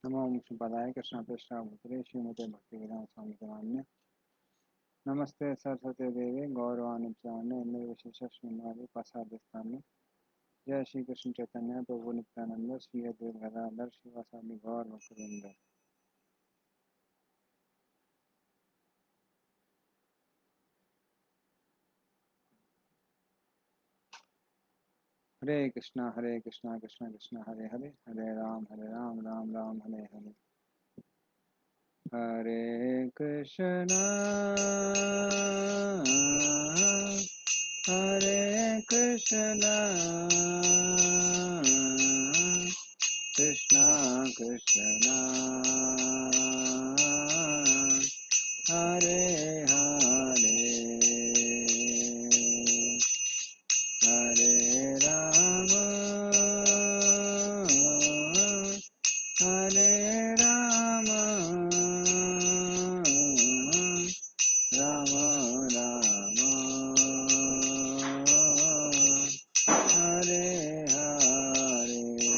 नमो मुक्षपदाय कृष्ण पृष्ठा भूतले श्रीमते भक्तिवेदांत स्वामी नाम्ने नमस्ते सरस्वती देवी गौरवाणी प्रचारणे निर्विशेष शून्यवादी प्रसाद स्थाने जय श्री कृष्ण चैतन्य प्रभु नित्यानंद श्री अद्वैत गदाधर शिवासादि गौर भक्तवृंद। हरे कृष्णा कृष्णा कृष्णा हरे हरे हरे राम राम राम हरे हरे। हरे कृष्णा कृष्णा कृष्णा हरे हरे हरे राम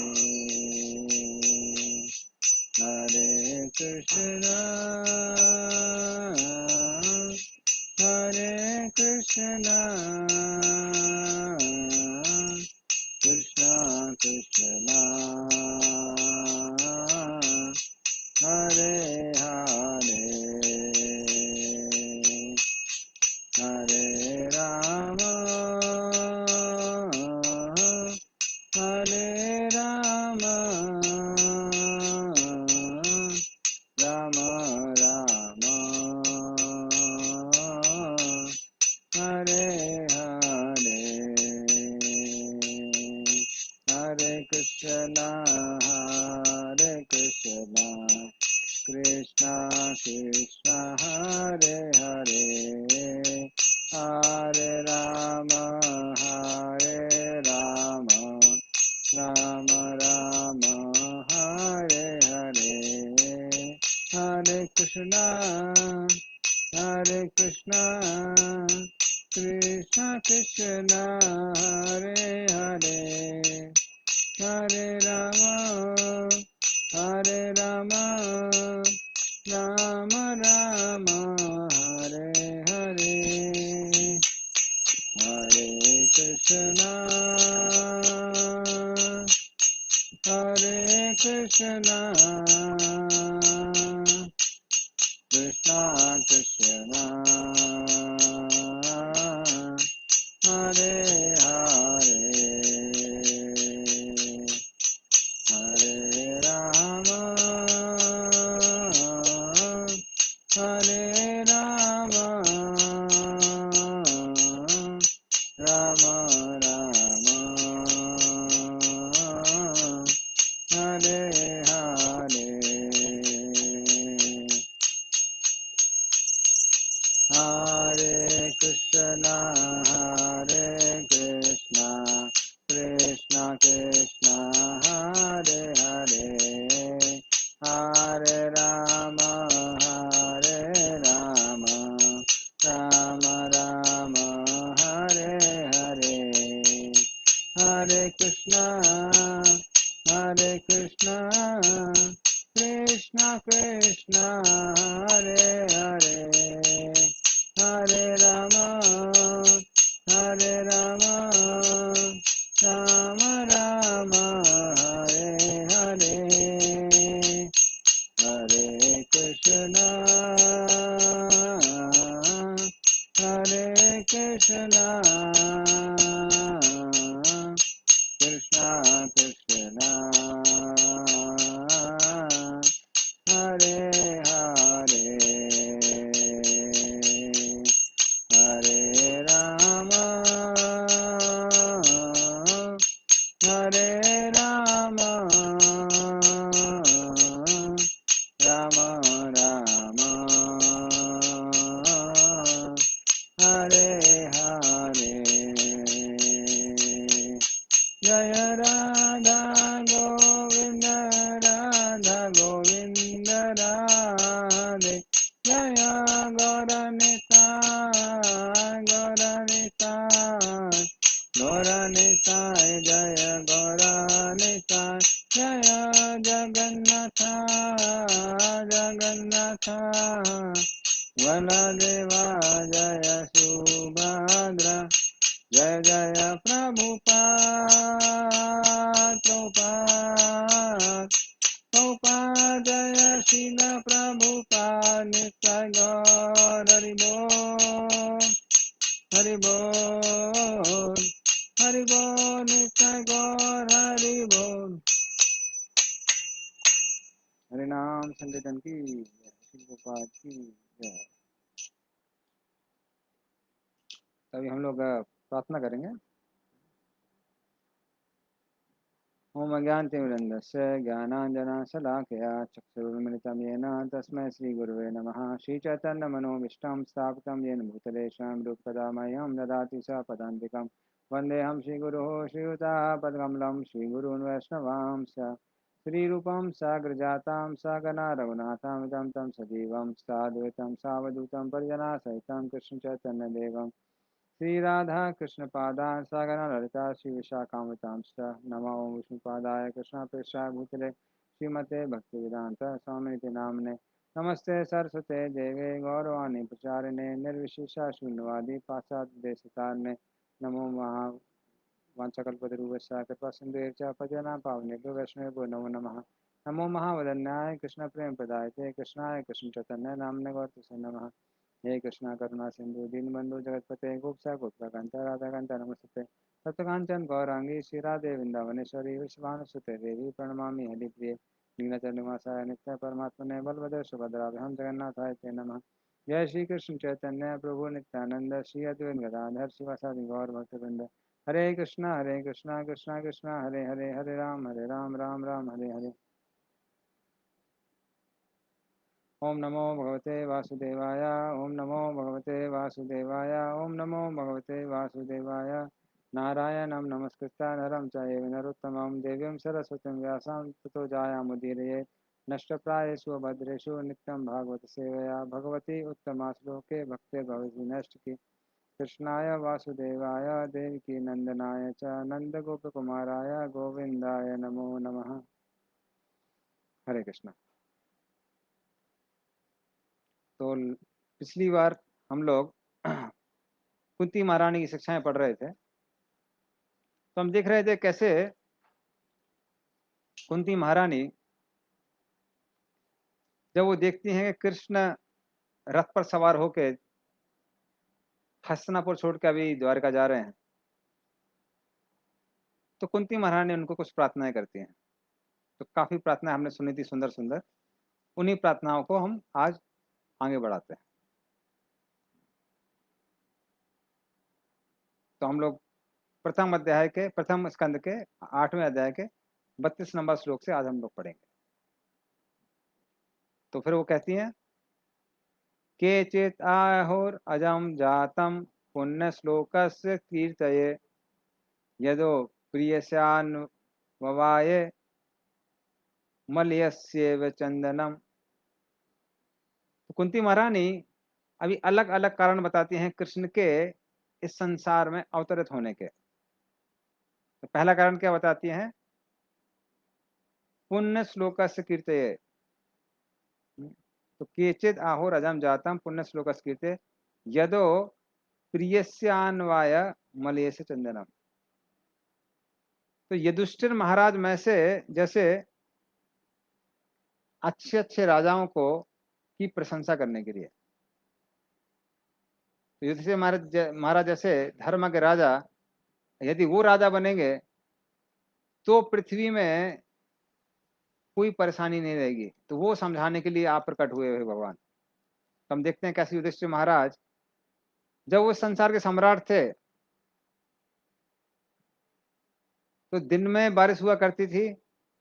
राम राम हरे हरे हरे कृष्णा कृष्णा कृष्णा हरे हरे हरे राम राम राम हरे हरे हरे कृष्णा कृष्णा कृष्णा हरे हरे हरे राम राम राम हरे हरे हरे कृष्णा कृष्णा कृष्णा हरे हरे हरे राम राम राम हरे हरे हरे कृष्णा कृष्णा कृष्णा हरे हरे हरे राम राम राम हरे हरे हरे कृष्णा कृष्णा कृष्णा हरे हरे हरे राम राम राम हरे हरे हरे कृष्णा कृष्णा कृष्णा हरे हरे हरे राम राम हरे हरे हरे कृष्णा कृष्णा कृष्णा हरे हरे हरे राम राम राम हरे हरे जय राधा जय जगन्नाथ जगन्नाथ बलदेवा जय सुभद्रा जय जय प्रभुपाद प्रभुपाद जय शिल प्रभुपाद नित्य गौर हरि बोल हरि बोल हरि बोल नित्य गौर हरि बोल। हरि नाम संकीर्तन की जय, शिल प्रभुपाद की जय। तभी हम लोग प्रार्थना करेंगे। ओम अज्ञानतिमिरन्दस्य ज्ञानाञ्जनशलाकया चक्षुरुन्मिलितं येन तस्मै श्रीगुरुवे नमः। श्रीचैतन्यमनोभीष्टं स्थापितं येन भूतले स्वयं रूपकदा मह्यं ददाति स पदान्तिकं वन्देऽहं श्रीगुरुः श्रीयुतापदकमलं श्रीगुरून् वैष्णवांश्च श्रीरूपं साग्रजातां सगना रघुनाथामितं तं सजीवं साद्वैतं सावधूतं परिजनासहितं कृष्णचैतन्यदेवं श्रीराधा कृष्णपादान् सगना ललिता श्रीविशाखामृतांश्च नमो विष्णुपादाय कृष्णप्रेष्ठाय भूतले श्रीमते भक्तिवेदान्त स्वामिनिति नाम्ने नमस्ते सरस्वते देवे गौरवाणी प्रचारिणे निर्विशेषा शून्यवादी पाश्चात्यदेशतारिणे नमो महा वाञ्छाकल्पतरुभ्यश्च कृपासिन्धुभ्यश्च पतितानां पावनेभ्यो वैष्णवेभ्यो नमो नमः। नमो महावदन्याय कृष्णप्रेमप्रदायते कृष्णाय कृष्णचैतन्य नाम्ने गौरतसे नमः। हे कृष्णा करुणा सिंधु दीनबंधु जगतपते गोपसा गोपकांत राधाकांत नमस्ते सत्यकांचन गौरांगी श्रीराधे वृंदावनेश्वरी विश्वानुसुते देवी प्रणमामि हरिप्रिये नीलचंद्रमासाय नित्य परमात्मने बलभद्र सुभद्राभ्यां जगन्नाथाय ते नमः। जय श्री कृष्ण चैतन्य प्रभु नित्यानंद श्री अद्वैत गदाधर शिवासादि गौर भक्तवृंद हरे कृष्णा कृष्णा कृष्णा हरे हरे हरे राम राम राम हरे हरे। ओम नमो भगवते वासुदेवाय ओम नमो भगवते वासुदेवाय ओम नमो भगवते वासुदेवाय। नारायणं नमस्कृत्य नरं चैव नरोत्तमं देवीं सरस्वतीं व्यासां ततो जायामुदीरये नष्टप्रायेषु भद्रेषु नित्यं भागवत सेवया भगवती उत्तमा श्लोके भक्तिर्भवति नष्टकी। कृष्णाय वासुदेवाय देवकी नंदनाय च नंदगोपकुमाराय गोविंदाय नमो नमः। हरे कृष्ण। तो पिछली बार हम लोग कुंती महारानी की शिक्षाएं पढ़ रहे थे, तो हम देख रहे थे कैसे कुंती महारानी जब वो देखती हैं कि कृष्ण रथ पर सवार होके हस्तिनापुर छोड़ के अभी द्वारका जा रहे हैं, तो कुंती महारानी उनको कुछ प्रार्थनाएं करती हैं। तो काफी प्रार्थनाएं हमने सुनी थी, सुंदर सुंदर। उन्हीं प्रार्थनाओं को हम आज आगे बढ़ाते हैं। तो हम लोग प्रथम स्कंद के 8वें अध्याय के 32 नंबर श्लोक से आज हम लोग पढ़ेंगे। तो फिर वो कहती हैं, केचित् आहुर अजम जातम पुण्य श्लोकस्य कीर्तये यदो प्रियस्यान्ववाये मलयस्येव चंदनम। तो कुंती महारानी अभी अलग अलग कारण बताती हैं कृष्ण के इस संसार में अवतरित होने के। तो पहला कारण क्या बताती हैं? पुण्य श्लोकस्य कीर्तये। तो केचित् आहुर अजम जातम पुण्य श्लोकस्य कीर्तये यदो प्रियस्यान्वाय मलयस्य चंदनम। तो युधिष्ठिर महाराज में से जैसे अच्छे अच्छे राजाओं को की प्रशंसा करने के लिए, तो युधिष्ठिर महाराज जैसे धर्म के राजा, यदि वो राजा बनेंगे तो पृथ्वी में कोई परेशानी नहीं रहेगी। तो वो समझाने के लिए आप प्रकट हुए हुए भगवान। तो हम देखते हैं कैसे युधिष्ठिर महाराज जब वो संसार के सम्राट थे, तो दिन में बारिश हुआ करती थी,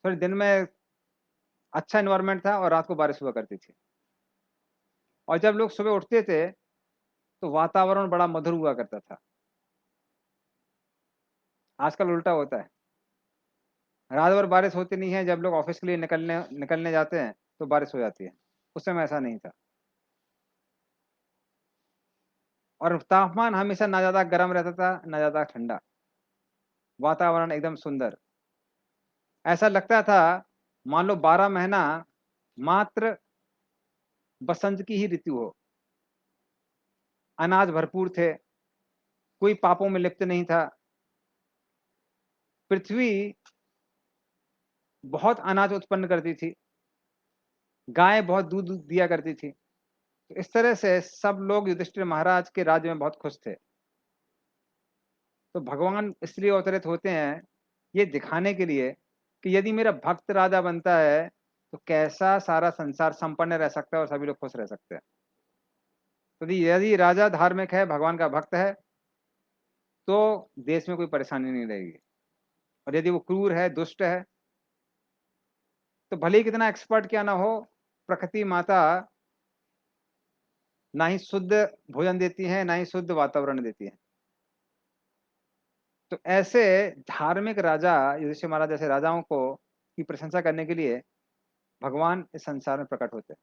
फिर दिन में अच्छा एनवायरमेंट था और रात को बारिश हुआ करती थी। और जब लोग सुबह उठते थे तो वातावरण बड़ा मधुर हुआ करता था। आजकल उल्टा होता है, रात भर बारिश होती नहीं है, जब लोग ऑफिस के लिए निकलने जाते हैं तो बारिश हो जाती है। उस समय ऐसा नहीं था, और तापमान हमेशा ना ज्यादा गर्म रहता था ना ज्यादा ठंडा, वातावरण एकदम सुंदर। ऐसा लगता था मान लो 12 महीना मात्र बसंत की ही ऋतु हो। अनाज भरपूर थे, कोई पापों में लिप्त नहीं था, पृथ्वी बहुत अनाज उत्पन्न करती थी, गाय बहुत दूध दिया करती थी। तो इस तरह से सब लोग युधिष्ठिर महाराज के राज्य में बहुत खुश थे। तो भगवान इसलिए अवतरित होते हैं ये दिखाने के लिए कि यदि मेरा भक्त राजा बनता है तो कैसा सारा संसार संपन्न रह सकता है और सभी लोग खुश रह सकते हैं। तो यदि राजा धार्मिक है, भगवान का भक्त है, तो देश में कोई परेशानी नहीं रहेगी। और यदि वो क्रूर है, दुष्ट है, तो भले ही कितना एक्सपर्ट क्या ना हो, प्रकृति माता ना ही शुद्ध भोजन देती है, ना ही शुद्ध वातावरण देती है। तो ऐसे धार्मिक राजा युधिष्ठिर महाराज जैसे राजाओं को की प्रशंसा करने के लिए भगवान इस संसार में प्रकट होते हैं।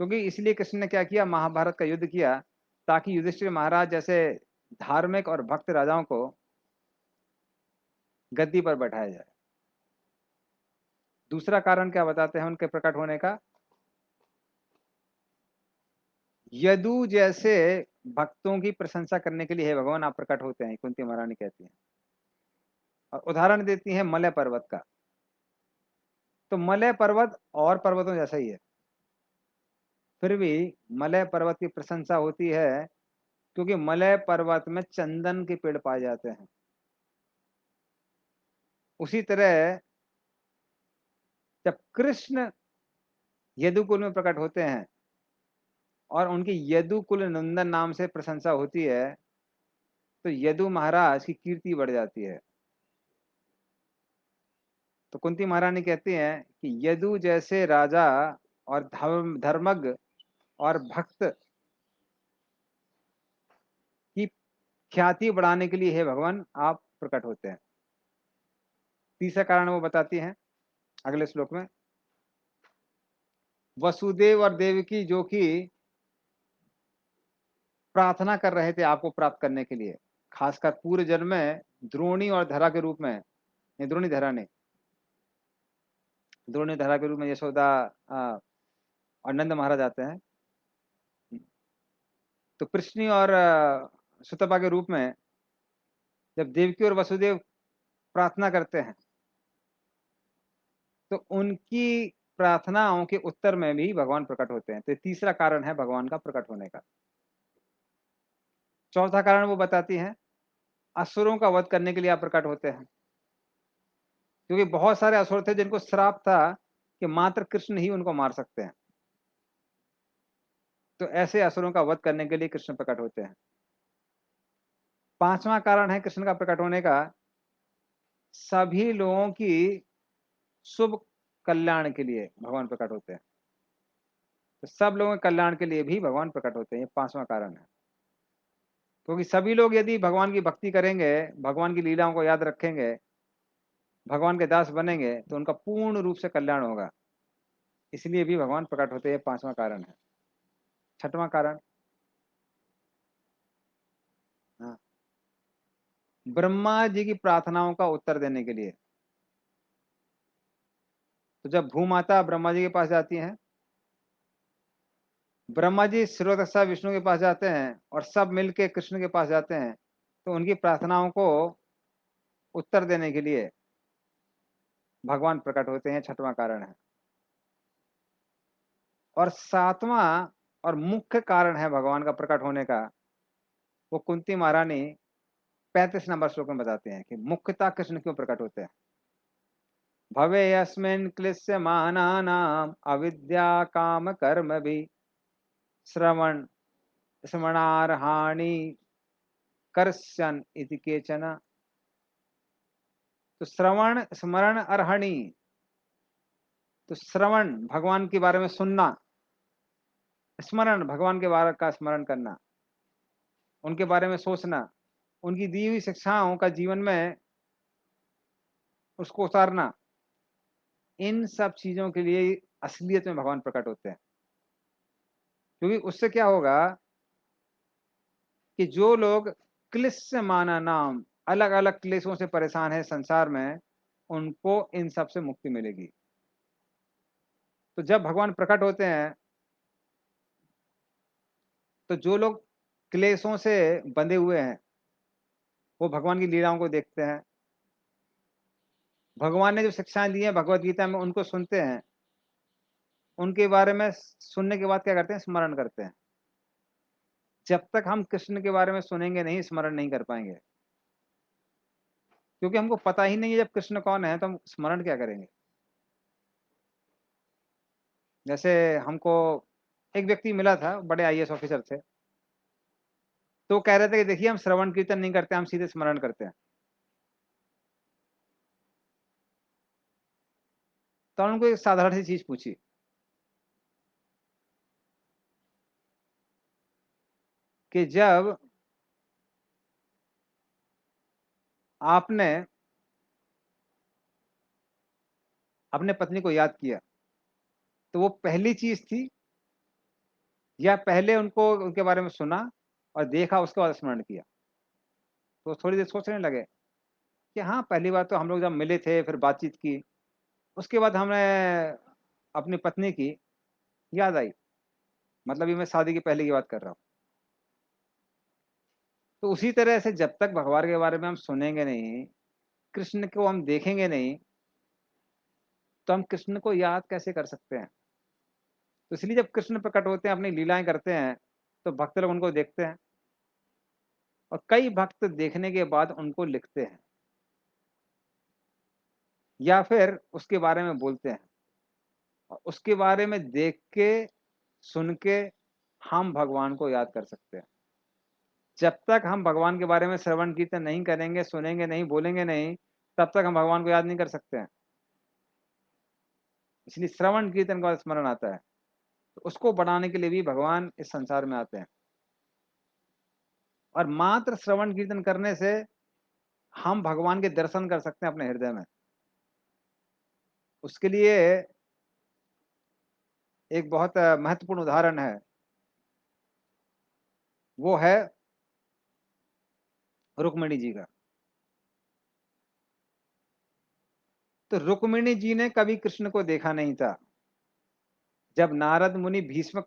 क्योंकि इसलिए कृष्ण ने क्या किया, महाभारत का युद्ध किया, ताकि युधिष्ठिर महाराज जैसे धार्मिक और भक्त राजाओं को गद्दी पर बैठाया जाए। दूसरा कारण क्या बताते हैं उनके प्रकट होने का, यदु जैसे भक्तों की प्रशंसा करने के लिए हे भगवान आप प्रकट होते हैं, कुंती महारानी कहती हैं। और उदाहरण देती हैं मलय पर्वत का। तो मलय पर्वत और पर्वतों जैसा ही है, फिर भी मलय पर्वत की प्रशंसा होती है क्योंकि मलय पर्वत में चंदन के पेड़ पाए जाते हैं। उसी तरह जब कृष्ण यदुकुल में प्रकट होते हैं और उनकी यदुकुल नंदन नाम से प्रशंसा होती है तो यदु महाराज की कीर्ति बढ़ जाती है। तो कुंती महारानी कहती हैं कि यदु जैसे राजा और धर्मज्ञ और भक्त की ख्याति बढ़ाने के लिए हे भगवान आप प्रकट होते हैं। तीसरा कारण वो बताती हैं अगले श्लोक में, वसुदेव और देवकी जो कि प्रार्थना कर रहे थे आपको प्राप्त करने के लिए, खासकर पूर्व जन्म में द्रोणी और धरा के रूप में, नहीं द्रोणी धरा नहीं, द्रोणी धरा के रूप में यशोदा और नंद महाराज आते हैं। तो कृष्णी और सुतपा के रूप में जब देवकी और वसुदेव प्रार्थना करते हैं तो उनकी प्रार्थनाओं के उत्तर में भी भगवान प्रकट होते हैं। तो ये तीसरा कारण है भगवान का प्रकट होने का। चौथा कारण वो बताती हैं, असुरों का वध करने के लिए आप प्रकट होते हैं, क्योंकि बहुत सारे असुर थे जिनको श्राप था कि मात्र कृष्ण ही उनको मार सकते हैं। तो ऐसे असुरों का वध करने के लिए कृष्ण प्रकट होते हैं। पांचवा कारण है कृष्ण का प्रकट होने का, सभी लोगों की शुभ कल्याण के लिए भगवान प्रकट होते हैं। तो सब लोगों के कल्याण के लिए भी भगवान प्रकट होते हैं, ये पांचवा कारण है। क्योंकि सभी लोग यदि भगवान की भक्ति करेंगे, भगवान की लीलाओं को याद रखेंगे, भगवान के दास बनेंगे, तो उनका पूर्ण रूप से कल्याण होगा। इसलिए भी भगवान प्रकट होते हैं, पांचवा कारण है। छठवां कारण, हाँ, ब्रह्मा जी की प्रार्थनाओं का उत्तर देने के लिए। तो जब भूमाता ब्रह्मा जी के पास जाती हैं, ब्रह्मा जी शिरोदक्षा विष्णु के पास जाते हैं और सब मिलके कृष्ण के पास जाते हैं, तो उनकी प्रार्थनाओं को उत्तर देने के लिए भगवान प्रकट होते हैं, छठवां कारण है। और सातवां और मुख्य कारण है भगवान का प्रकट होने का, वो कुंती महारानी 35 नंबर श्लोक में बताते हैं कि मुख्यतः कृष्ण क्यों प्रकट होते हैं। भवे अस्मिन् क्लिश्यमानानाम् अविद्या काम कर्म भी श्रवण स्मरणार्हाणि कर्ष्यन् इति केचन। तो श्रवण स्मरण अर्हणि, तो श्रवण भगवान के बारे में सुनना, स्मरण भगवान के बारे का स्मरण करना, उनके बारे में सोचना, उनकी दी हुई शिक्षाओं का जीवन में उसको उतारना, इन सब चीजों के लिए असलियत में भगवान प्रकट होते हैं। क्योंकि उससे क्या होगा कि जो लोग क्लिश्य माना नाम, अलग अलग क्लेशों से परेशान है संसार में, उनको इन सब से मुक्ति मिलेगी। तो जब भगवान प्रकट होते हैं तो जो लोग क्लेशों से बंधे हुए हैं वो भगवान की लीलाओं को देखते हैं, भगवान ने जो शिक्षाएं दी हैं भगवत गीता में उनको सुनते हैं, उनके बारे में सुनने के बाद क्या करते हैं, स्मरण करते हैं। जब तक हम कृष्ण के बारे में सुनेंगे नहीं, स्मरण नहीं कर पाएंगे, क्योंकि हमको पता ही नहीं है जब कृष्ण कौन है तो हम स्मरण क्या करेंगे। जैसे हमको एक व्यक्ति मिला था, बड़े आईएएस ऑफिसर थे, तो कह रहे थे कि देखिए हम श्रवण कीर्तन नहीं करते, हम सीधे स्मरण करते हैं। तो उनको एक साधारण सी चीज पूछी कि जब आपने अपने पत्नी को याद किया तो वो पहली चीज थी, या पहले उनको उनके बारे में सुना और देखा उसके बाद स्मरण किया। तो थोड़ी देर सोचने लगे कि हाँ, पहली बार तो हम लोग जब मिले थे फिर बातचीत की, उसके बाद हमने अपनी पत्नी की याद आई, मतलब ये मैं शादी की पहले की बात कर रहा हूँ। तो उसी तरह से जब तक भगवान के बारे में हम सुनेंगे नहीं, कृष्ण को हम देखेंगे नहीं, तो हम कृष्ण को याद कैसे कर सकते हैं। तो इसलिए जब कृष्ण प्रकट होते हैं, अपनी लीलाएं करते हैं, तो भक्त लोग उनको देखते हैं, और कई भक्त देखने के बाद उनको लिखते हैं या फिर उसके बारे में बोलते हैं, और उसके बारे में देख के सुन के हम भगवान को याद कर सकते हैं। जब तक हम भगवान के बारे में श्रवण कीर्तन नहीं करेंगे, सुनेंगे नहीं, बोलेंगे नहीं, तब तक हम भगवान को याद नहीं कर सकते हैं। इसलिए श्रवण कीर्तन का स्मरण आता है, तो उसको बढ़ाने के लिए भी भगवान इस संसार में आते हैं। और मात्र श्रवण कीर्तन करने से हम भगवान के दर्शन कर सकते हैं अपने हृदय में। उसके लिए एक बहुत महत्वपूर्ण उदाहरण है, वो है रुक्मिणी जी का। तो रुक्मिणी जी ने कभी कृष्ण को देखा नहीं था। जब नारद मुनि भीष्म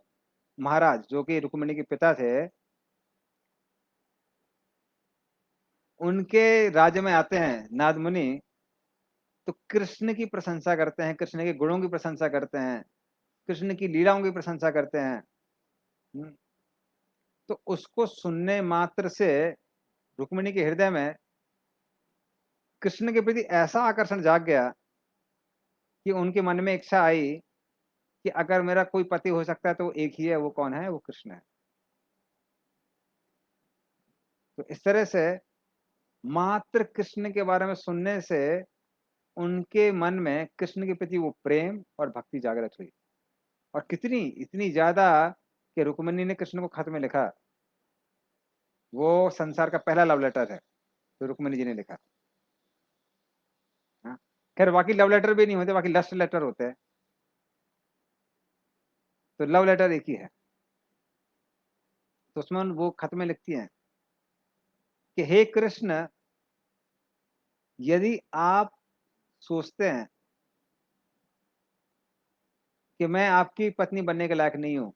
महाराज, जो कि रुक्मिणी के पिता थे, उनके राज्य में आते हैं नारद मुनि, तो कृष्ण की प्रशंसा करते हैं, कृष्ण के गुणों की प्रशंसा करते हैं, कृष्ण की लीलाओं की प्रशंसा करते हैं। हम्म, तो उसको सुनने मात्र से रुक्मिणी के हृदय में कृष्ण के प्रति ऐसा आकर्षण जाग गया कि उनके मन में इच्छा आई कि अगर मेरा कोई पति हो सकता है तो वो एक ही है, वो कौन है, वो कृष्ण है। तो इस तरह से मात्र कृष्ण के बारे में सुनने से उनके मन में कृष्ण के प्रति वो प्रेम और भक्ति जागृत हुई। और कितनी, इतनी ज्यादा कि रुक्मिणी ने कृष्ण को खत में लिखा। वो संसार का पहला लव लेटर है जो रुक्मिणी जी ने लिखा। हाँ? खैर बाकी लव लेटर भी नहीं होते, बाकी लस्ट लेटर होते हैं, तो लव लेटर एक ही है। तो उसमें वो खत में लिखती हैं कि हे कृष्ण, यदि आप सोचते हैं कि मैं आपकी पत्नी बनने के लायक नहीं हूं,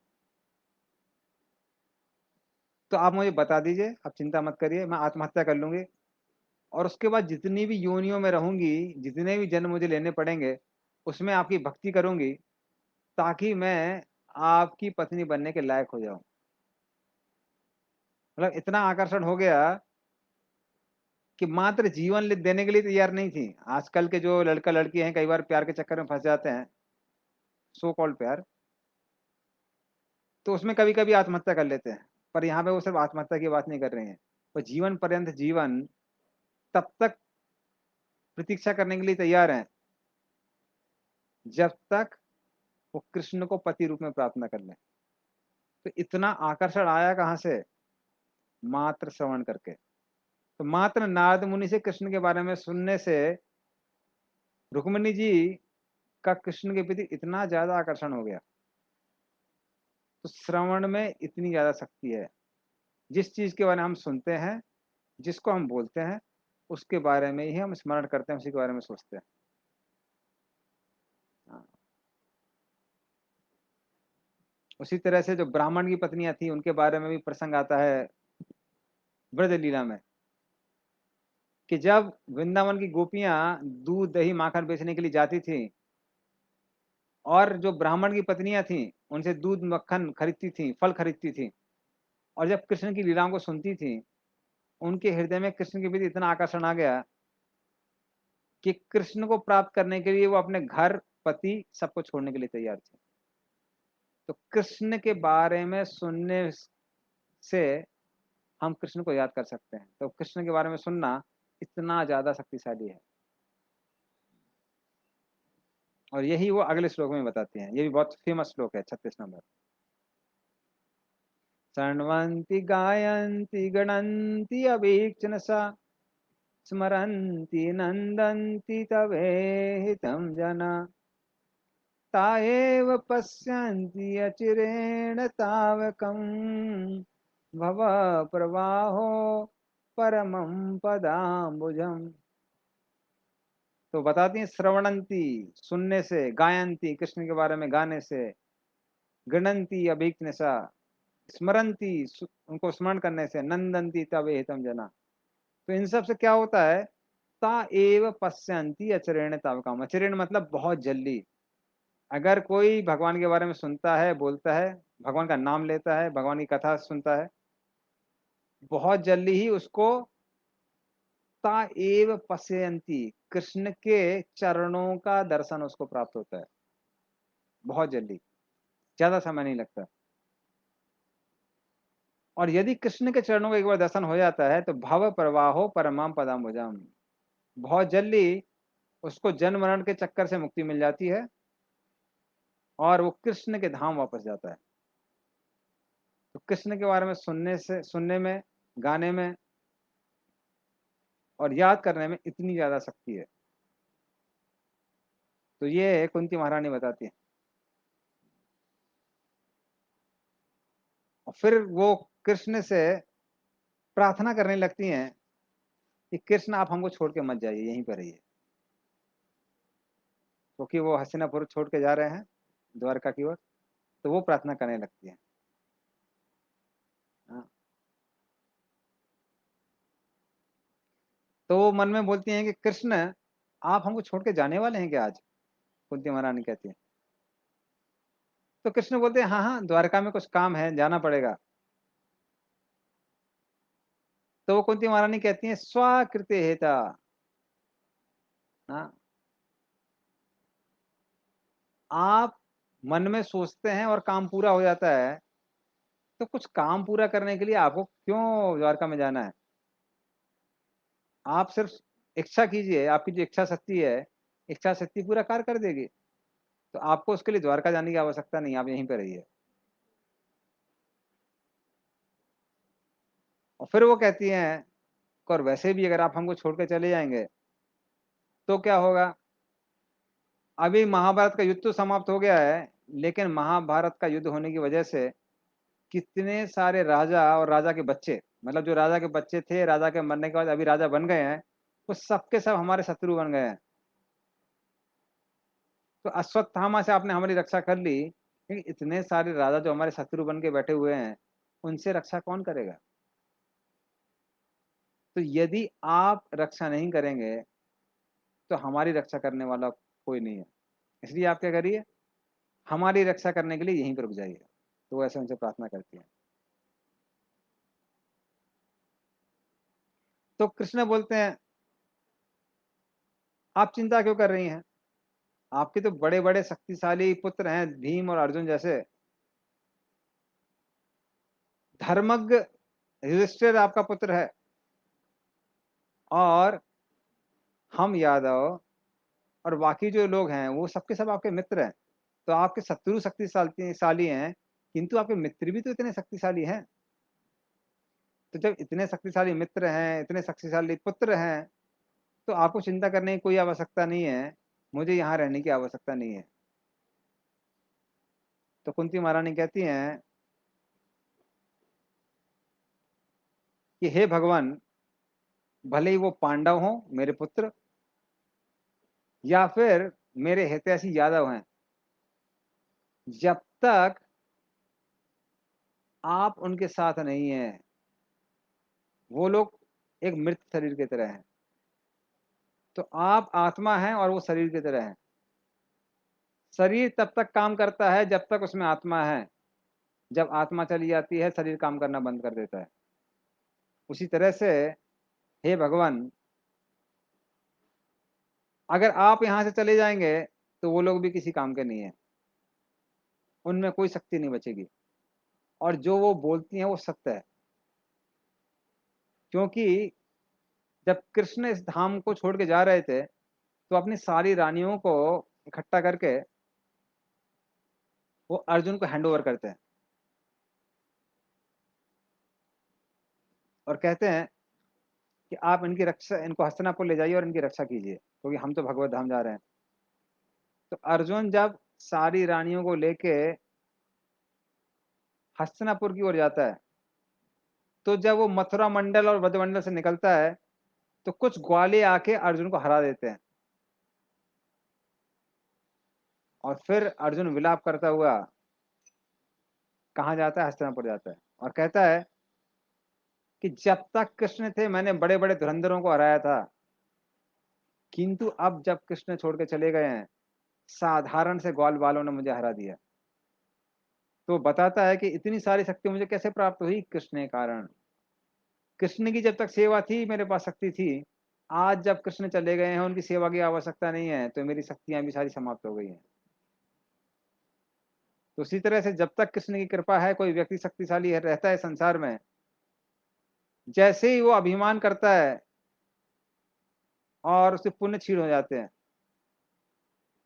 तो आप मुझे बता दीजिए, आप चिंता मत करिए, मैं आत्महत्या कर लूंगी, और उसके बाद जितनी भी योनियों में रहूंगी, जितने भी जन्म मुझे लेने पड़ेंगे, उसमें आपकी भक्ति करूंगी, ताकि मैं आपकी पत्नी बनने के लायक हो जाऊं। मतलब इतना आकर्षण हो गया कि मात्र जीवन देने के लिए तैयार नहीं थी। आजकल के जो लड़का लड़की हैं कई बार प्यार के चक्कर में फंस जाते हैं, सो कॉल्ड प्यार, तो उसमें कभी कभी आत्महत्या कर लेते हैं। पर यहाँ पे वो सिर्फ आत्महत्या की बात नहीं कर रहे हैं, वो जीवन पर्यंत जीवन तब तक प्रतीक्षा करने के लिए तैयार हैं जब तक वो कृष्ण को पति रूप में प्राप्त न कर ले। तो इतना आकर्षण आया कहाँ से, मात्र श्रवण करके। तो मात्र नारद मुनि से कृष्ण के बारे में सुनने से रुक्मिणी जी का कृष्ण के प्रति इतना ज्यादा आकर्षण हो गया। तो श्रवण में इतनी ज्यादा शक्ति है। जिस चीज के बारे में हम सुनते हैं, जिसको हम बोलते हैं, उसके बारे में ही हम स्मरण करते हैं, उसी के बारे में सोचते हैं। हाँ। उसी तरह से जो ब्राह्मण की पत्नियां थी उनके बारे में भी प्रसंग आता है ब्रज लीला में, कि जब वृंदावन की गोपियां दूध दही माखन बेचने के लिए जाती थी और जो ब्राह्मण की पत्नियां थी उनसे दूध मक्खन खरीदती थी, फल खरीदती थी, और जब कृष्ण की लीलाओं को सुनती थी उनके हृदय में कृष्ण के प्रति इतना आकर्षण आ गया कि कृष्ण को प्राप्त करने के लिए वो अपने घर पति सबको छोड़ने के लिए तैयार थे। तो कृष्ण के बारे में सुनने से हम कृष्ण को याद कर सकते हैं, तो कृष्ण के बारे में सुनना इतना ज्यादा शक्तिशाली है। और यही वो अगले श्लोक में बताते हैं, ये भी बहुत फेमस श्लोक है 36 नंबर। शृण्वन्ति गायन्ति गणन्ति अभीक्ष्ण सा स्मरन्ति नन्दन्ति तवेहितं जना ता एव पश्यन्ति अचिरेण तावकम् भव प्रवाहो परमं पदाम्बुजम्। तो बताती हैं श्रवणंती सुनने से, गायंती कृष्ण के बारे में गाने से, गणंती अभिज्ञसा स्मरंती उनको स्मरण करने से, नंदंती तब एतम जना। तो इन सब से क्या होता है, ता एव पश्यंती अचरेण तावकाम। अचरेण मतलब बहुत जल्दी। अगर कोई भगवान के बारे में सुनता है, बोलता है, भगवान का नाम लेता है, भगवान की कथा सुनता है, बहुत जल्दी ही उसको ता एव पश्यंती कृष्ण के चरणों का दर्शन उसको प्राप्त होता है, बहुत जल्दी, ज्यादा समय नहीं लगता। और यदि कृष्ण के चरणों का एक बार दर्शन हो जाता है तो भव प्रवाहो परमाम पदाम्बुजम, बहुत जल्दी उसको जन्म मरण के चक्कर से मुक्ति मिल जाती है और वो कृष्ण के धाम वापस जाता है। तो कृष्ण के बारे में सुनने में, गाने में और याद करने में इतनी ज्यादा शक्ति है। तो ये कुंती महारानी बताती है। और फिर वो कृष्ण से प्रार्थना करने लगती हैं कि कृष्ण आप हमको छोड़ के मत जाइए, यहीं पर रहिए, क्योंकि वो हस्तिनापुर छोड़ के जा रहे हैं द्वारका की ओर। तो वो प्रार्थना करने लगती है। हाँ। तो वो मन में बोलती हैं कि कृष्ण आप हमको छोड़ के जाने वाले हैं क्या आज, कुंती महारानी कहती है। तो कृष्ण बोलते हैं हाँ हाँ द्वारका में कुछ काम है, जाना पड़ेगा। तो वो कुंती महारानी कहती है स्वाकृते हेता। हाँ, आप मन में सोचते हैं और काम पूरा हो जाता है, तो कुछ काम पूरा करने के लिए आपको क्यों द्वारका में जाना है। आप सिर्फ इच्छा कीजिए, आपकी जो इच्छा शक्ति है, इच्छा शक्ति पूरा कार्य कर देगी। तो आपको उसके लिए द्वारका जाने की आवश्यकता नहीं, आप यहीं पर रहिए। और फिर वो कहती हैं और वैसे भी अगर आप हमको छोड़ के चले जाएंगे तो क्या होगा। अभी महाभारत का युद्ध तो समाप्त हो गया है, लेकिन महाभारत का युद्ध होने की वजह से कितने सारे राजा और राजा के बच्चे, मतलब जो राजा के बच्चे थे राजा के मरने के बाद अभी राजा बन गए हैं, वो सबके सब हमारे शत्रु बन गए हैं। तो अश्वत्थामा से आपने हमारी रक्षा कर ली, लेकिन इतने सारे राजा जो हमारे शत्रु बन के बैठे हुए हैं, उनसे रक्षा कौन करेगा। तो यदि आप रक्षा नहीं करेंगे तो हमारी रक्षा करने वाला कोई नहीं है। इसलिए आप क्या करिए, हमारी रक्षा करने के लिए यहीं पर रुक जाइए। तो वो ऐसे उनसे प्रार्थना करती है। तो कृष्ण बोलते हैं आप चिंता क्यों कर रही हैं, आपके तो बड़े बड़े शक्तिशाली पुत्र हैं, भीम और अर्जुन जैसे। धर्मज्ञ युधिष्ठिर आपका पुत्र है, और हम यादव और बाकी जो लोग हैं वो सबके सब आपके मित्र हैं। तो आपके शत्रु शक्तिशाली हैं, किंतु आपके मित्र भी तो इतने शक्तिशाली हैं। तो जब इतने शक्तिशाली मित्र हैं, इतने शक्तिशाली पुत्र हैं, तो आपको चिंता करने की कोई आवश्यकता नहीं है, मुझे यहाँ रहने की आवश्यकता नहीं है। तो कुंती महारानी कहती हैं कि हे भगवान, भले ही वो पांडव हों मेरे पुत्र, या फिर मेरे हितैषी यादव हैं, जब तक आप उनके साथ नहीं हैं, वो लोग एक मृत शरीर की तरह हैं। तो आप आत्मा हैं और वो शरीर की तरह हैं। शरीर तब तक काम करता है जब तक उसमें आत्मा है। जब आत्मा चली जाती है, शरीर काम करना बंद कर देता है। उसी तरह से हे भगवान, अगर आप यहां से चले जाएंगे तो वो लोग भी किसी काम के नहीं है, उनमें कोई शक्ति नहीं बचेगी। और जो वो बोलती हैं वो सत्य है, क्योंकि जब कृष्ण इस धाम को छोड़ के जा रहे थे तो अपनी सारी रानियों को इकट्ठा करके वो अर्जुन को हैंड ओवर करते हैं और कहते हैं कि आप इनकी रक्षा, इनको हस्तिनापुर ले जाइए और इनकी रक्षा कीजिए, क्योंकि हम तो भगवत धाम जा रहे हैं। तो अर्जुन जब सारी रानियों को लेके हस्तिनापुर की ओर जाता है, तो जब वो मथुरा मंडल और ब्रजमंडल से निकलता है तो कुछ ग्वाले आके अर्जुन को हरा देते हैं। और फिर अर्जुन विलाप करता हुआ कहाँ जाता है? हस्तिनापुर जाता है और कहता है कि जब तक कृष्ण थे मैंने बड़े बड़े धुरंधरों को हराया था, किंतु अब जब कृष्ण छोड़ के चले गए हैं, साधारण से ग्वाल वालों ने मुझे हरा दिया। तो बताता है कि इतनी सारी शक्ति मुझे कैसे प्राप्त हुई? कृष्ण के कारण। कृष्ण की जब तक सेवा थी मेरे पास शक्ति थी। आज जब कृष्ण चले गए हैं, उनकी सेवा की आवश्यकता नहीं है, तो मेरी शक्तियां भी सारी समाप्त हो गई हैं। तो उसी तरह से जब तक कृष्ण की कृपा है, कोई व्यक्ति शक्तिशाली है, रहता है संसार में, जैसे ही वो अभिमान करता है और उससे पुण्य क्षीण हो जाते हैं,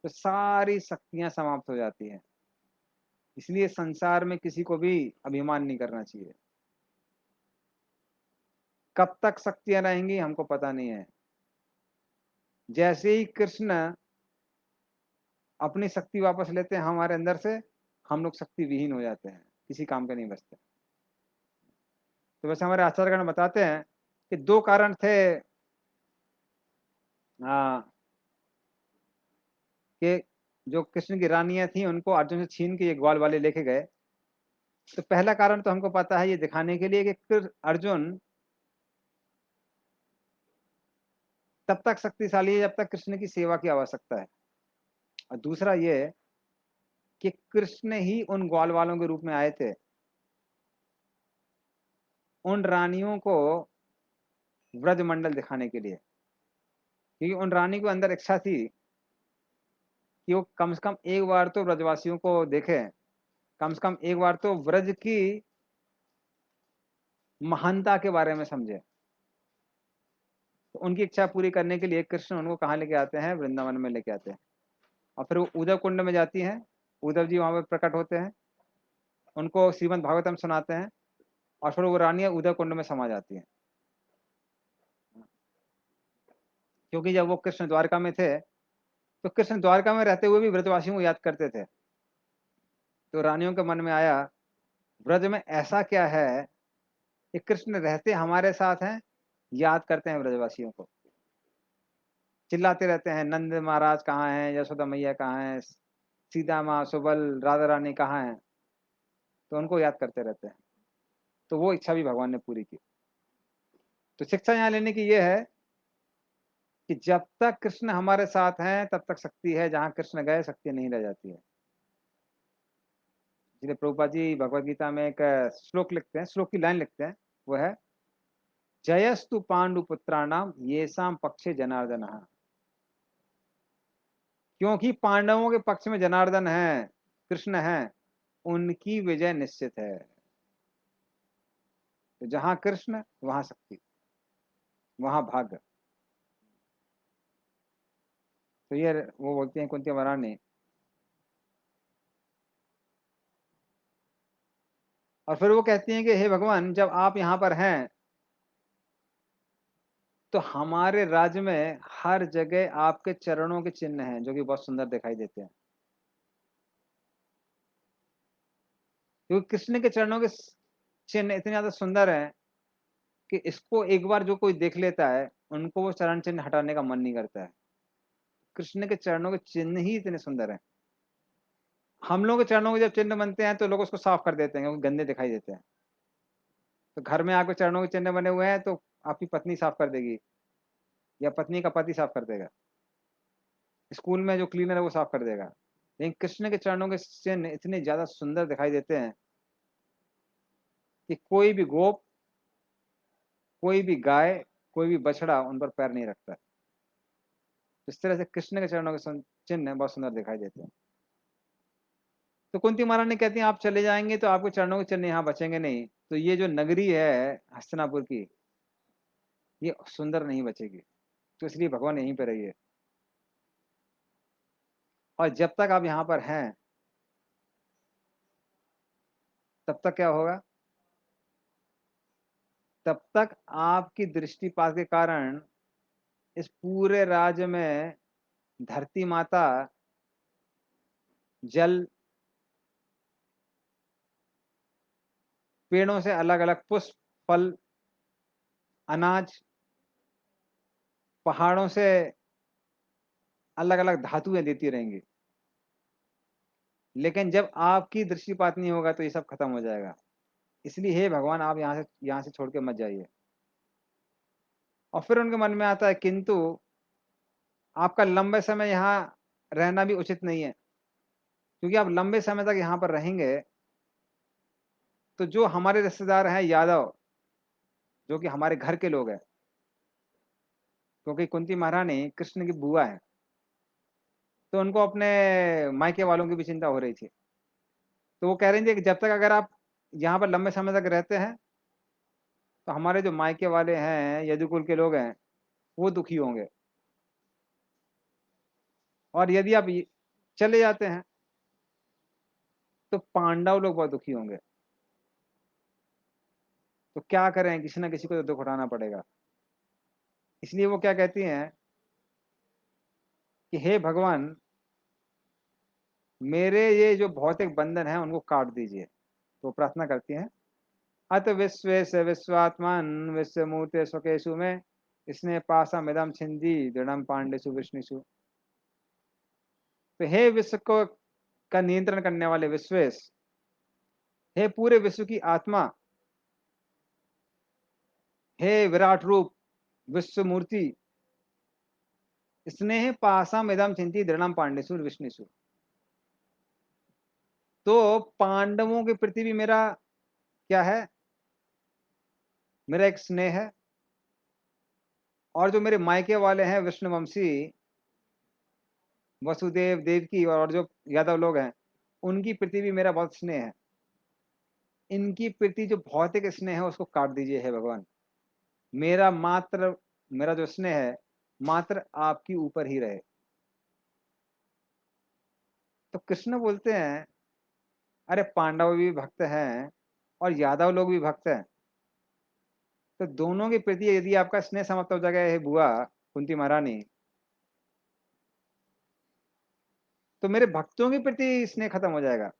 तो सारी शक्तियां समाप्त हो जाती हैं। इसलिए संसार में किसी को भी अभिमान नहीं करना चाहिए। कब तक शक्तियां रहेंगी हमको पता नहीं है। जैसे ही कृष्ण अपनी शक्ति वापस लेते हैं हमारे अंदर से, हम लोग शक्ति विहीन हो जाते हैं, किसी काम के नहीं बचते। तो वैसे हमारे आचार्यगण बताते हैं कि दो कारण थे कि जो कृष्ण की रानियां थी उनको अर्जुन से छीन के ये ग्वाल वाले लेके गए। तो पहला कारण तो हमको पता है, ये दिखाने के लिए कि अर्जुन तब तक शक्तिशाली है जब तक कृष्ण की सेवा की आवश्यकता है। और दूसरा ये कि कृष्ण ही उन ग्वाल वालों के रूप में आए थे, उन रानियों को ब्रजमंडल दिखाने के लिए। क्योंकि उन रानी को अंदर इच्छा थी कि वो कम से कम एक बार तो ब्रजवासियों को देखे, कम से कम एक बार तो ब्रज की महानता के बारे में समझे। तो उनकी इच्छा पूरी करने के लिए कृष्ण उनको कहाँ लेके आते हैं? वृंदावन में लेके आते हैं। और फिर वो उद्धव कुंड में जाती हैं, उद्धव जी वहां पर प्रकट होते हैं, उनको श्रीमद् भागवतम सुनाते हैं, और फिर वो रानियां उद्धव कुंड में समा जाती हैं। क्योंकि जब वो कृष्ण द्वारका में थे तो कृष्ण द्वारका में रहते हुए भी ब्रजवासियों को याद करते थे। तो रानियों के मन में आया, ब्रज में ऐसा क्या है कि कृष्ण रहते हमारे साथ हैं, याद करते हैं ब्रजवासियों को, चिल्लाते रहते हैं नंद महाराज कहाँ हैं, यशोदा मैया कहाँ हैं, सीता माँ, सुबल, राधा रानी कहाँ हैं। तो उनको याद करते रहते हैं। तो वो इच्छा भी भगवान ने पूरी की। तो शिक्षा यहाँ लेने की ये है कि जब तक कृष्ण हमारे साथ हैं तब तक शक्ति है, जहां कृष्ण गए शक्ति नहीं रह जाती है। इसलिए प्रभुपाद जी भगवत गीता में एक श्लोक लिखते हैं, श्लोक की लाइन लिखते हैं, वो है जयस्तु पांडुपुत्राणाम येषाम पक्षे जनार्दन। क्योंकि पांडवों के पक्ष में जनार्दन है, कृष्ण है, उनकी विजय निश्चित है। तो जहां कृष्ण वहां शक्ति, वहां भाग्य। तो ये वो बोलती हैं कुंती महारानी। और फिर वो कहती हैं कि हे भगवान, जब आप यहाँ पर हैं तो हमारे राज्य में हर जगह आपके चरणों के चिन्ह हैं, जो कि बहुत सुंदर दिखाई देते हैं। क्योंकि कृष्ण के चरणों के चिन्ह इतने ज्यादा सुंदर हैं कि इसको एक बार जो कोई देख लेता है उनको वो चरण चिन्ह हटाने का मन नहीं करता है। कृष्ण के चरणों के चिन्ह ही इतने सुंदर हैं। हम लोग के चरणों के जब चिन्ह बनते हैं तो लोग उसको साफ कर देते हैं क्योंकि गंदे दिखाई देते हैं। तो घर में आपके चरणों के चिन्ह बने हुए हैं तो आपकी पत्नी साफ कर देगी या पत्नी का पति साफ कर देगा। स्कूल में जो क्लीनर है वो साफ कर देगा। लेकिन कृष्ण के चरणों के चिन्ह इतने ज्यादा सुंदर दिखाई देते हैं कि कोई भी गोप, कोई भी गाय, कोई भी बछड़ा उन पर पैर नहीं रखता। इस तरह से कृष्ण के चरणों के चिन्ह बहुत सुंदर दिखाई देते हैं। तो कुंती महारानी कहती हैं आप चले जाएंगे तो आपके चरणों के चिन्ह यहाँ बचेंगे नहीं, तो ये जो नगरी है हस्तिनापुर की, ये सुंदर नहीं बचेगी। तो इसलिए भगवान यहीं पे रहिए। और जब तक आप यहाँ पर हैं तब तक क्या होगा, तब तक आपकी दृष्टिपात के कारण इस पूरे राज्य में धरती माता जल, पेड़ों से अलग अलग पुष्प, फल, अनाज, पहाड़ों से अलग अलग धातुएं देती रहेंगी। लेकिन जब आपकी दृष्टिपात नहीं होगा तो ये सब खत्म हो जाएगा। इसलिए हे भगवान आप यहाँ से छोड़ के मत जाइए। और फिर उनके मन में आता है किंतु आपका लंबे समय यहाँ रहना भी उचित नहीं है, क्योंकि आप लंबे समय तक यहाँ पर रहेंगे तो जो हमारे रिश्तेदार हैं यादव, जो कि हमारे घर के लोग हैं, क्योंकि कुंती महारानी कृष्ण की बुआ है, तो उनको अपने मायके वालों की भी चिंता हो रही थी। तो वो कह रही थी कि जब तक अगर आप यहाँ पर लंबे समय तक रहते हैं तो हमारे जो मायके वाले हैं, यदुकुल के लोग हैं, वो दुखी होंगे। और यदि आप चले जाते हैं तो पांडव लोग बहुत दुखी होंगे। तो क्या करें, किसी ना किसी को तो दुख उठाना पड़ेगा। इसलिए वो क्या कहती हैं कि हे भगवान मेरे ये जो भौतिक बंधन है उनको काट दीजिए। तो प्रार्थना करती हैं अत विश्वेश विश्वात्मन विश्वमूर्ते स्वकेशु में इसने पासम इदम छिंदी दृढ़ पांडेसु विष्णुषु। तो हे विश्व को का नियंत्रण करने वाले विश्वेश, हे पूरे विश्व की आत्मा, हे विराट रूप विश्व मूर्ति, स्नेह पासम इदम चिंती दृढ़ पांडेसु विष्णुषु। तो पांडवों के प्रति भी मेरा क्या है, मेरा एक स्नेह है। और जो मेरे मायके वाले हैं विष्णुवंशी, वसुदेव देवकी और जो यादव लोग हैं, उनकी प्रति भी मेरा बहुत स्नेह है। इनकी प्रति जो भौतिक स्नेह है उसको काट दीजिए हे भगवान। मेरा जो स्नेह है मात्र आपके ऊपर ही रहे। तो कृष्ण बोलते हैं अरे पांडव भी भक्त हैं और यादव लोग भी भक्त हैं, तो दोनों के प्रति यदि आपका स्नेह समाप्त हो जाएगा हे बुआ कुंती महारानी, तो मेरे भक्तों के प्रति स्नेह खत्म हो जाएगा।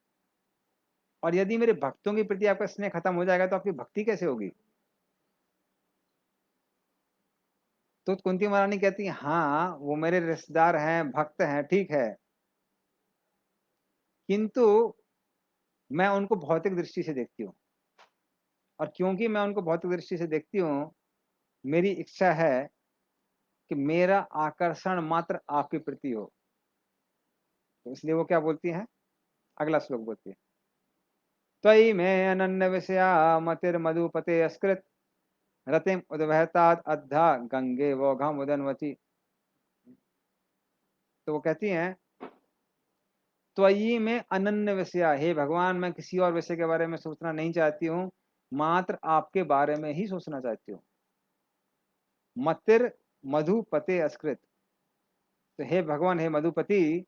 और यदि मेरे भक्तों के प्रति आपका स्नेह खत्म हो जाएगा तो आपकी भक्ति कैसे होगी। तो कुंती महारानी कहती है हाँ वो मेरे रिश्तेदार हैं, भक्त हैं, ठीक है, किंतु मैं उनको भौतिक दृष्टि से देखती हूँ। और क्योंकि मैं उनको भौतिक दृष्टि से देखती हूँ, मेरी इच्छा है कि मेरा आकर्षण मात्र आपके प्रति हो। तो इसलिए वो क्या बोलती हैं, अगला श्लोक बोलती है त्वयि में अनन्य विषया मतिर मधुपते अस्कृत रतिम उद्वहतात अद्धा गंगे वोघम उदनवती। तो वो कहती हैं त्वयि में अनन्य विषया, हे भगवान मैं किसी और विषय के बारे में सोचना नहीं चाहती हूँ, मात्र आपके बारे में ही सोचना चाहती हूँ। मतिर मधुपते अस्कृत, तो हे भगवान हे मधुपति,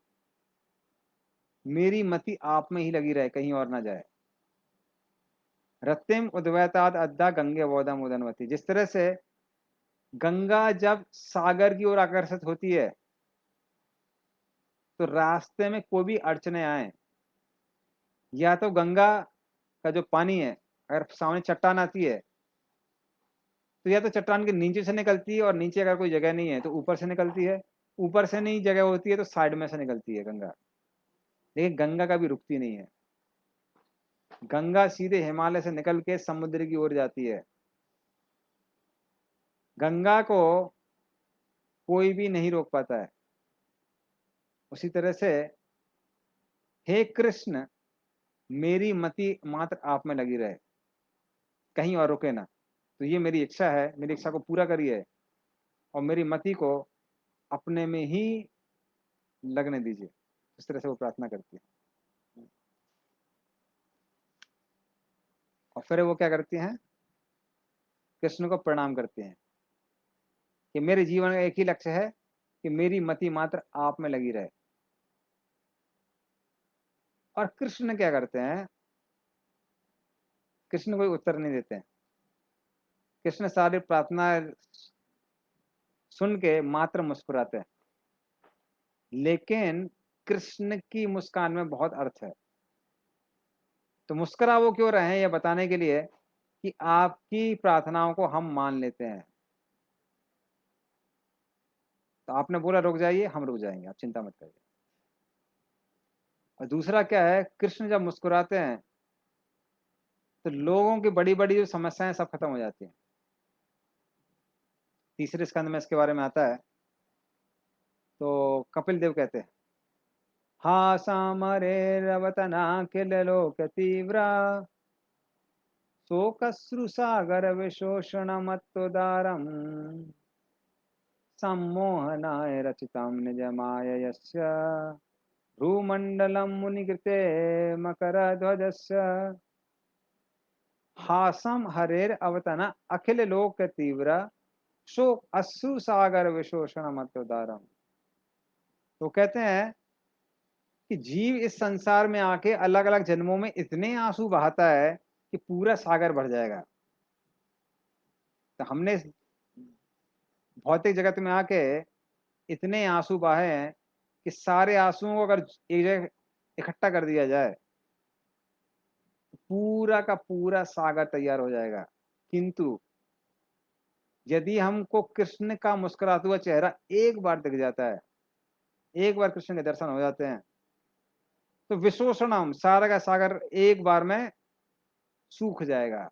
मेरी मति आप में ही लगी रहे, कहीं और ना जाए। रतिम उद्वैताद अद्दा गंगे वोदम उदनवती, जिस तरह से गंगा जब सागर की ओर आकर्षित होती है तो रास्ते में कोई भी अड़चने आए, या तो गंगा का जो पानी है अगर सामने चट्टान आती है तो या तो चट्टान के नीचे से निकलती है, और नीचे अगर कोई जगह नहीं है तो ऊपर से निकलती है, ऊपर से नहीं जगह होती है तो साइड में से निकलती है गंगा। लेकिन गंगा कभी रुकती नहीं है। गंगा सीधे हिमालय से निकल के समुद्र की ओर जाती है। गंगा को कोई भी नहीं रोक पाता है। उसी तरह से हे कृष्ण, मेरी मति मात्र आप में लगी रहे, कहीं और रुके ना। तो ये मेरी इच्छा है, मेरी इच्छा को पूरा करिए और मेरी मति को अपने में ही लगने दीजिए। इस तरह से वो प्रार्थना करती है। और फिर वो क्या करती हैं, कृष्ण को प्रणाम करती हैं कि मेरे जीवन का एक ही लक्ष्य है कि मेरी मति मात्र आप में लगी रहे। और कृष्ण क्या करते हैं, कृष्ण कोई उत्तर नहीं देते हैं। कृष्ण सारी प्रार्थना सुन के मात्र मुस्कुराते हैं। लेकिन कृष्ण की मुस्कान में बहुत अर्थ है। तो मुस्कुरा वो क्यों रहे हैं, यह बताने के लिए कि आपकी प्रार्थनाओं को हम मान लेते हैं। तो आपने बोला रुक जाइए, हम रुक जाएंगे, आप चिंता मत करिए। और दूसरा क्या है, कृष्ण जब मुस्कुराते हैं तो लोगों की बड़ी बड़ी जो समस्याएं सब खत्म हो जाती हैं। तीसरे स्कंद में इसके बारे में आता है। तो कपिल देव कहते हैं, हासामरे रवतना किल लोक तीव्रा शोकश्रु सागर विशोषण मत्तोदारम सम्मोहनाय रचितं निजमाययस्य भ्रूमण्डलं मुनिकृते मकरध्वजस्य हासम हरेर अवतना अखिल लोक तीव्र शोक अश्रु सागर विशोषण मत्तोदारम। तो कहते हैं कि जीव इस संसार में आके अलग अलग जन्मों में इतने आंसू बहाता है कि पूरा सागर भर जाएगा। तो हमने इस भौतिक जगत में आके इतने आंसू बहाए हैं कि सारे आंसुओं को अगर एक जगह इकट्ठा कर दिया जाए तो पूरा का पूरा सागर तैयार हो जाएगा। किंतु यदि हमको कृष्ण का मुस्कुराता हुआ चेहरा एक बार दिख जाता है, एक बार कृष्ण के दर्शन हो जाते हैं, तो विशोषणम सारा का सागर एक बार में सूख जाएगा।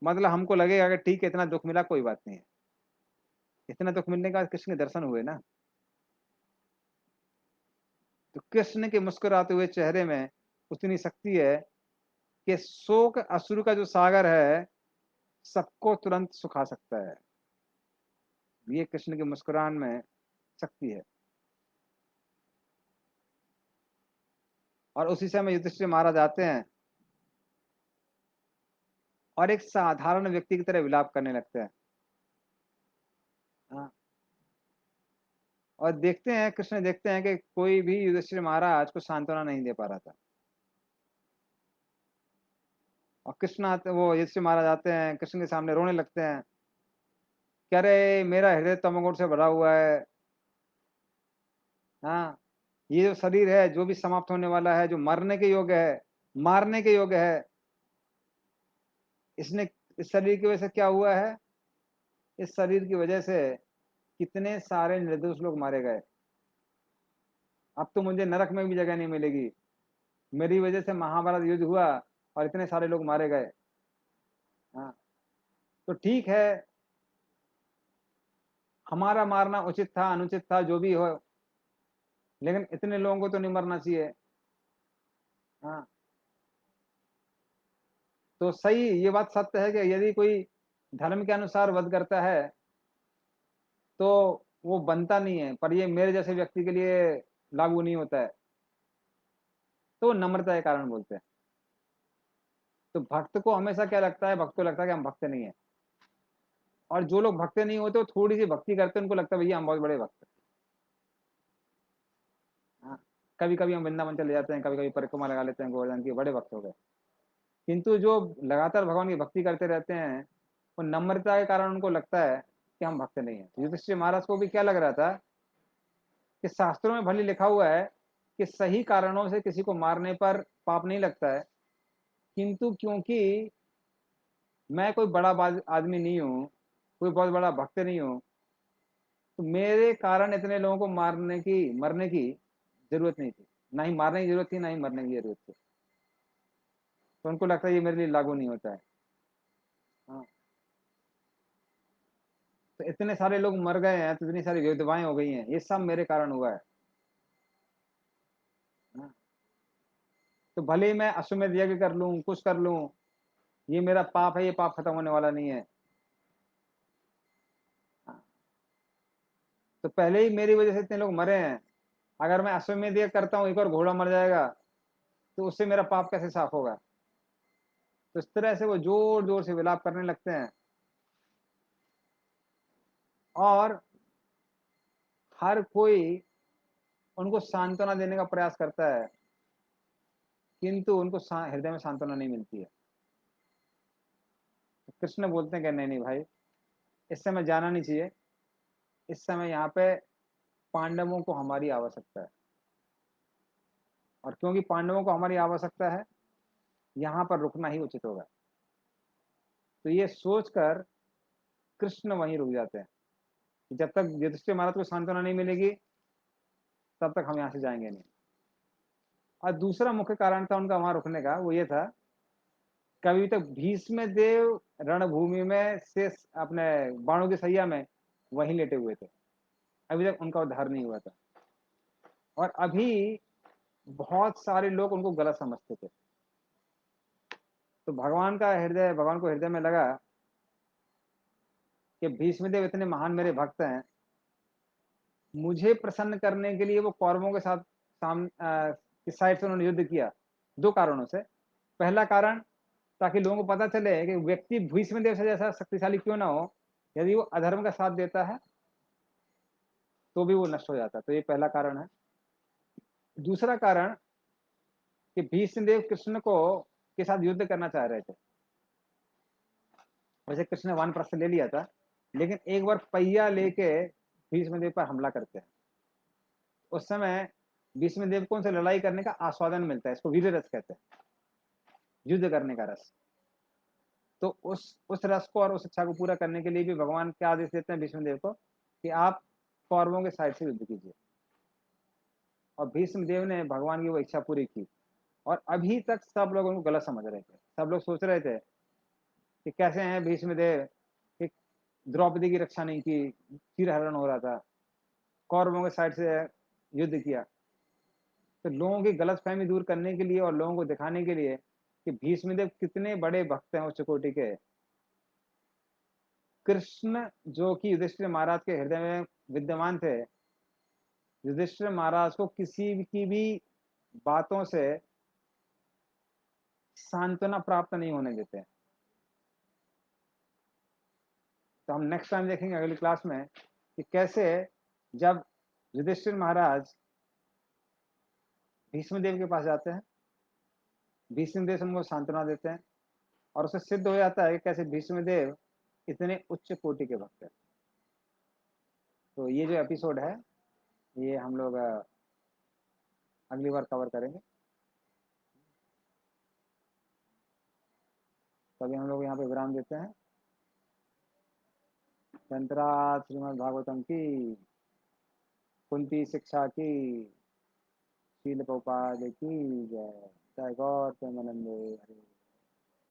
मतलब हमको लगेगा कि ठीक है, इतना दुख मिला, कोई बात नहीं है। इतना दुख मिलने के बाद कृष्ण के दर्शन हुए ना। तो कृष्ण के मुस्कुराते हुए चेहरे में उतनी शक्ति है कि शोक अश्रु का जो सागर है सबको तुरंत सुखा सकता है। ये कृष्ण के मुस्कुरान में शक्ति है। और उसी समय युधिष्ठिर महाराज आते हैं और एक साधारण व्यक्ति की तरह विलाप करने लगते हैं। हाँ। और देखते हैं, कृष्ण देखते हैं कि कोई भी युधिष्ठिर महाराज को सांत्वना नहीं दे पा रहा था। और कृष्ण आते, वो युधिष्ठिर महाराज आते हैं, कृष्ण के सामने रोने लगते हैं। कह रहे मेरा हृदय तमोगुण से भरा हुआ है। हाँ, ये जो शरीर है जो भी समाप्त होने वाला है, जो मरने के योग्य है, मारने के योग्य है, इसने, इस शरीर की वजह से क्या हुआ है, इस शरीर की वजह से कितने सारे निर्दोष लोग मारे गए। अब तो मुझे नरक में भी जगह नहीं मिलेगी। मेरी वजह से महाभारत युद्ध हुआ और इतने सारे लोग मारे गए। हाँ, तो ठीक है, हमारा मारना उचित था अनुचित था जो भी हो, लेकिन इतने लोगों को तो नहीं मरना चाहिए। हाँ, तो सही, ये बात सत्य है कि यदि कोई धर्म के अनुसार वध करता है तो वो बनता नहीं है, पर ये मेरे जैसे व्यक्ति के लिए लागू नहीं होता है। तो वो नम्रता के कारण बोलते हैं। तो भक्त को हमेशा क्या लगता है, भक्त को लगता है कि हम भक्त नहीं है। और जो लोग भक्त नहीं होते वो थोड़ी सी भक्ति करते हैं, उनको लगता है भैया हम बहुत बड़े भक्त हैं। हाँ, कभी कभी हम वृंदावन चले जाते हैं, कभी कभी परिक्रमा लगा लेते हैं गोवर्धन की, बड़े भक्त हो गए। किंतु जो लगातार भगवान की भक्ति करते रहते हैं, वो नम्रता के कारण उनको लगता है कि हम भक्त नहीं है। तो युधिष्ठिर महाराज को भी क्या लग रहा था कि शास्त्रों में भले लिखा हुआ है कि सही कारणों से किसी को मारने पर पाप नहीं लगता है, किंतु क्योंकि मैं कोई बड़ा आदमी नहीं हूँ, कोई बहुत बड़ा भक्त नहीं हूँ, तो मेरे कारण इतने लोगों को मरने की जरूरत नहीं थी। ना ही मारने की जरूरत थी, ना ही मरने की जरूरत थी। तो उनको लगता है ये मेरे लिए लागू नहीं होता है। हाँ, तो इतने सारे लोग मर गए हैं, तो इतनी सारी विधवाएं हो गई हैं, ये सब मेरे कारण हुआ है। हाँ, तो भले ही मैं अश्वमेध यज्ञ कर लूं, कुछ कर लूं, ये मेरा पाप है, ये पाप खत्म होने वाला नहीं है। हाँ, तो पहले ही मेरी वजह से इतने लोग मरे हैं। अगर मैं अश्वमेध यज्ञ करता हूँ, एक और घोड़ा मर जाएगा, तो उससे मेरा पाप कैसे साफ होगा? तो इस तरह से वो जोर जोर से विलाप करने लगते हैं, और हर कोई उनको सांत्वना देने का प्रयास करता है, किंतु उनको हृदय में सांत्वना नहीं मिलती है। तो कृष्ण बोलते हैं कि नहीं नहीं भाई, इस समय जाना नहीं चाहिए। इस समय यहाँ पे पांडवों को हमारी आवश्यकता है, और क्योंकि पांडवों को हमारी आवश्यकता है, यहाँ पर रुकना ही उचित होगा। तो ये सोचकर कृष्ण वहीं रुक जाते हैं कि जब तक युधिष्ठिर महाराज को सांत्वना नहीं मिलेगी, तब तक हम यहाँ से जाएंगे नहीं। और दूसरा मुख्य कारण था उनका वहां रुकने का, वो ये था, कभी तक भीष्म देव रणभूमि में से अपने बाणों की सैया में वहीं लेटे हुए थे, अभी तक उनका उद्धार नहीं हुआ था। और अभी बहुत सारे लोग उनको गलत समझते थे। तो भगवान को हृदय में लगा कि भीष्मदेव इतने महान मेरे भक्त हैं, मुझे प्रसन्न करने के लिए वो कौरवों के साथ इस साइड से उन्होंने युद्ध किया। दो कारणों से। पहला कारण, ताकि लोगों को पता चले कि व्यक्ति भीष्मदेव से जैसा शक्तिशाली क्यों ना हो, यदि वो अधर्म का साथ देता है तो भी वो नष्ट हो जाता है। तो ये पहला कारण है। दूसरा कारण कि भीष्मदेव कृष्ण को के साथ युद्ध करना चाह रहे थे। वैसे कृष्ण ने वानप्रस्थ ले लिया था, लेकिन एक बार पहिया लेके भीष्मदेव पर हमला करते हैं। उस समय भीष्मदेव को उनसे लड़ाई करने का आस्वादन मिलता है, इसको वीर रस कहते हैं, युद्ध करने का रस। तो उस रस को और उस इच्छा को पूरा करने के लिए भी भगवान क्या आदेश देते हैं भीष्मदेव को कि आप कौरवों के साइड से युद्ध कीजिए। और भीष्मदेव ने भगवान की वो इच्छा पूरी की। और अभी तक सब लोग उनको गलत समझ रहे थे। सब लोग सोच रहे थे कि कैसे हैं भीष्मदेव, कि द्रौपदी की रक्षा नहीं की, चीरहरण हो रहा था, कौरवों के साइड से युद्ध किया। तो लोगों की गलतफहमी दूर करने के लिए और लोगों को दिखाने के लिए कि भीष्मदेव कितने बड़े भक्त हैं उच्च कोटि के, कृष्ण जो कि युधिष्ठिर महाराज के हृदय में विद्यमान थे, युधिष्ठिर महाराज को किसी की भी बातों से सांत्वना प्राप्त नहीं होने देते हैं। तो हम नेक्स्ट टाइम देखेंगे अगली क्लास में कि कैसे जब युधिष्ठिर महाराज भीष्मदेव के पास जाते हैं, भीष्मदेव उनको सांत्वना देते हैं, और उससे सिद्ध हो जाता है कि कैसे भीष्मदेव इतने उच्च कोटि के भक्त हैं। तो ये जो एपिसोड है, ये हम लोग अगली बार कवर करेंगे। तभी हम लोग यहाँ पे विराम देते हैं। धनतेरस श्रीमद् भागवतम की, कुंती शिक्षा की, शील प्रभुपाद की जय। जय गौर प्रेमानंदे हरे।